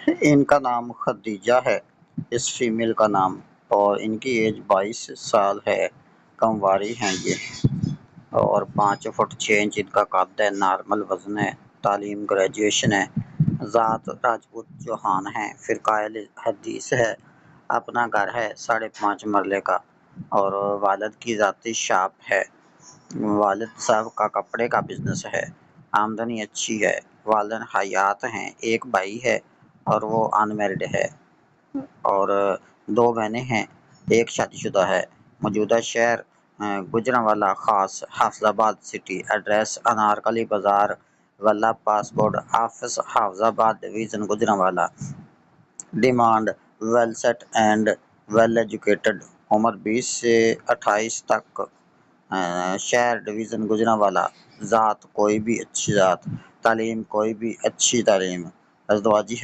ان کا نام خدیجہ ہے، اس فیمیل کا نام، اور ان کی ایج 22 سال ہے، کمواری ہیں یہ، اور 5 فٹ 6 انچ ان کا قد ہے، نارمل وزن ہے، تعلیم گریجویشن ہے، ذات راجپوت چوہان ہے، فرقہ حدیث ہے، اپنا گھر ہے 5.5 مرلے کا، اور والد کی ذاتی شاپ ہے، والد صاحب کا کپڑے کا بزنس ہے، آمدنی اچھی ہے، والدین حیات ہیں، ایک بھائی ہے اور وہ انمیرڈ ہے، اور 2 بہنیں ہیں، ایک شادی شدہ ہے، موجودہ شہر گوجرانوالہ خاص حافظ آباد سٹی، ایڈریس انارکلی بازار، غلہ passport office Hafizabad division Gujranwala, demand well set and well educated, عمر 20 سے 28 تک، شہر ڈویژن گوجرانوالہ، ذات کوئی بھی اچھی ذات، تعلیم کوئی بھی اچھی تعلیم، ازدواجی